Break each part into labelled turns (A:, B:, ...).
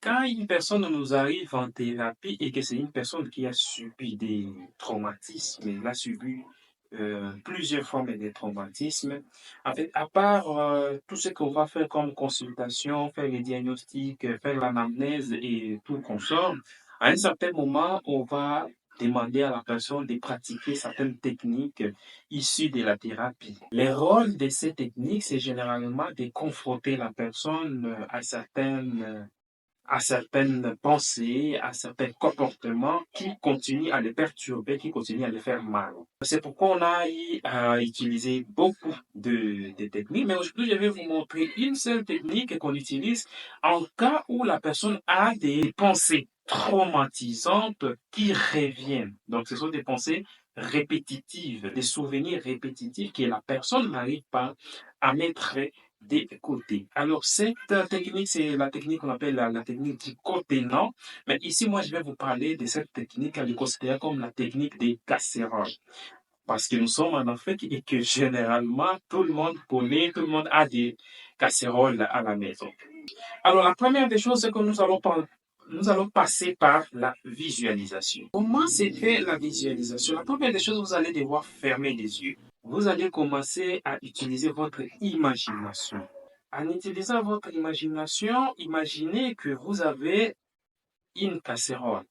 A: Quand une personne nous arrive en thérapie et que c'est une personne qui a subi des traumatismes, elle a subi plusieurs formes de traumatismes, en fait, à part tout ce qu'on va faire comme consultation, faire les diagnostics, faire l'anamnèse et tout consort, à un certain moment, on va demander à la personne de pratiquer certaines techniques issues de la thérapie. Le rôle de ces techniques, c'est généralement de confronter la personne à certaines pensées, à certains comportements qui continuent à les perturber, qui continuent à les faire mal. C'est pourquoi on a utilisé beaucoup de techniques, mais aujourd'hui, je vais vous montrer une seule technique qu'on utilise en cas où la personne a des pensées traumatisantes qui reviennent. Donc, ce sont des pensées répétitives, des souvenirs répétitifs que la personne n'arrive pas à mettre des côtés. Alors, cette technique, c'est la technique qu'on appelle la technique du coténant. Mais ici, moi, je vais vous parler de cette technique, elle est considérée comme la technique des casseroles. Parce que nous sommes en Afrique et que généralement, tout le monde connaît, tout le monde a des casseroles à la maison. Alors, la première des choses, c'est que nous allons passer par la visualisation. Comment c'est fait la visualisation? La première des choses, vous allez devoir fermer les yeux. Vous allez commencer à utiliser votre imagination. En utilisant votre imagination, imaginez que vous avez une casserole,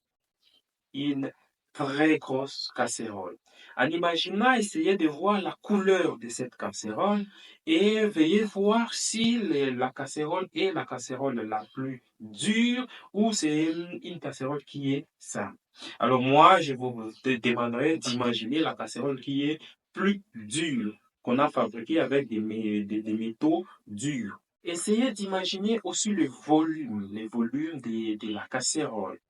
A: une très grosse casserole. En imaginant, essayez de voir la couleur de cette casserole et veuillez voir si la casserole est la casserole la plus dure ou c'est une casserole qui est simple. Alors moi, je vous demanderai d'imaginer la casserole qui est plus dure, qu'on a fabriquée avec des métaux durs. Essayez d'imaginer aussi le volume de la casserole.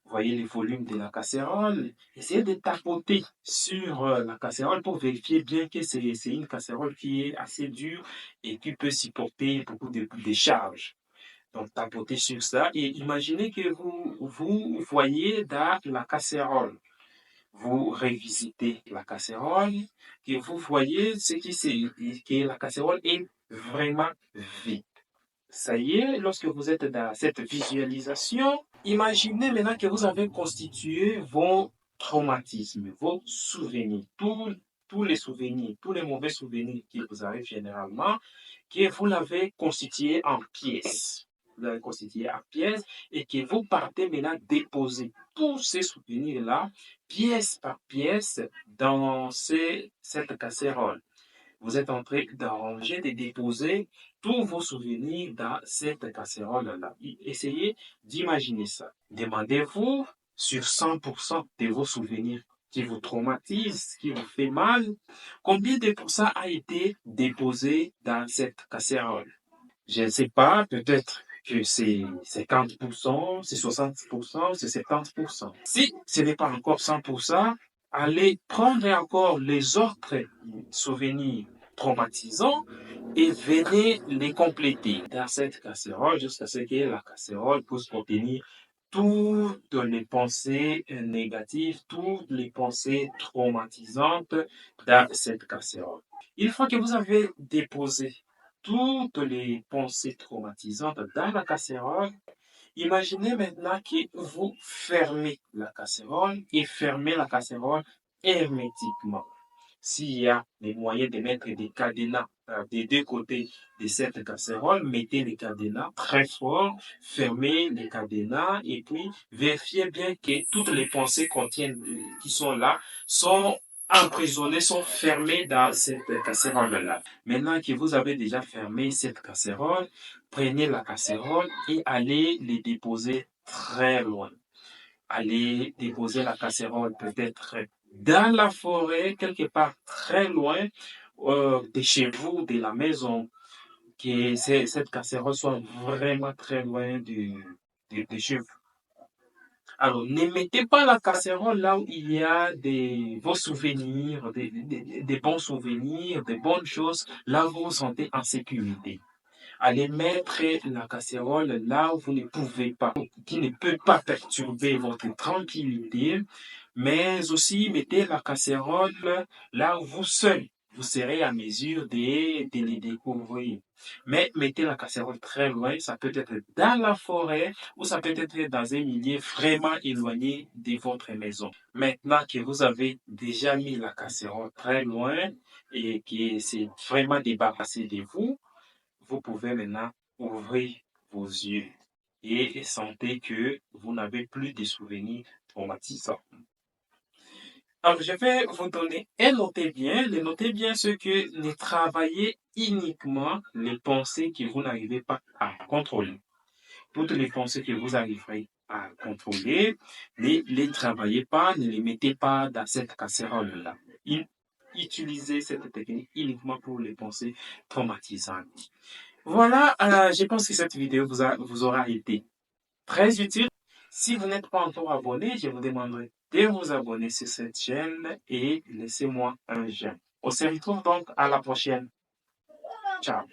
A: Voyez les volumes de la casserole. Essayez de tapoter sur la casserole pour vérifier bien que c'est une casserole qui est assez dure et qui peut supporter beaucoup de charges. Donc, tapotez sur ça et imaginez que vous voyez dans la casserole. Vous revisitez la casserole, que vous voyez que la casserole est vraiment vide. Ça y est, lorsque vous êtes dans cette visualisation, imaginez maintenant que vous avez constitué vos traumatismes, vos souvenirs, tous les souvenirs, tous les mauvais souvenirs qui vous arrivent généralement, que vous l'avez constitué en pièces. Vous l'avez constitué en pièces et que vous partez maintenant déposer tous ces souvenirs-là, pièce par pièce, dans cette casserole. Vous êtes en train d'arranger, de déposer tous vos souvenirs dans cette casserole-là. Essayez d'imaginer ça. Demandez-vous sur 100% de vos souvenirs qui vous traumatisent, qui vous fait mal, combien de pourcents a été déposé dans cette casserole? Je ne sais pas, peut-être que c'est 50%, c'est 60%, c'est 70%. Si ce n'est pas encore 100%, allez prendre encore les autres souvenirs traumatisants et venez les compléter dans cette casserole jusqu'à ce que la casserole puisse contenir toutes les pensées négatives, toutes les pensées traumatisantes dans cette casserole. Une fois que vous avez déposé toutes les pensées traumatisantes dans la casserole, imaginez maintenant que vous fermez la casserole et fermez la casserole hermétiquement. S'il y a les moyens de mettre des cadenas des deux côtés de cette casserole, mettez les cadenas très fort, fermez les cadenas et puis vérifiez bien que toutes les pensées qui sont là sont emprisonnées, sont fermées dans cette casserole-là. Maintenant que vous avez déjà fermé cette casserole, prenez la casserole et allez les déposer très loin. Allez déposer la casserole peut-être dans la forêt, quelque part très loin de chez vous, de la maison, que cette casserole soit vraiment très loin de chez vous. Alors, ne mettez pas la casserole là où il y a vos souvenirs, des bons souvenirs, des bonnes choses, là où vous vous sentez en sécurité. Allez mettre la casserole là où vous ne pouvez pas, qui ne peut pas perturber votre tranquillité, mais aussi mettez la casserole là où vous seul, vous serez à mesure de les découvrir. Mais mettez la casserole très loin, ça peut être dans la forêt ou ça peut être dans un milieu vraiment éloigné de votre maison. Maintenant que vous avez déjà mis la casserole très loin et que c'est vraiment débarrassé de vous, vous pouvez maintenant ouvrir vos yeux et sentez que vous n'avez plus de souvenirs traumatisants. Alors, je vais vous donner et notez bien ce que ne travaillez uniquement les pensées que vous n'arrivez pas à contrôler. Toutes les pensées que vous arriverez à contrôler, ne les travaillez pas, ne les mettez pas dans cette casserole-là. Utilisez cette technique uniquement pour les pensées traumatisantes. Voilà, je pense que cette vidéo vous aura été très utile. Si vous n'êtes pas encore abonné, je vous demanderai de vous abonner sur cette chaîne et laissez-moi un j'aime. On se retrouve donc à la prochaine. Ciao.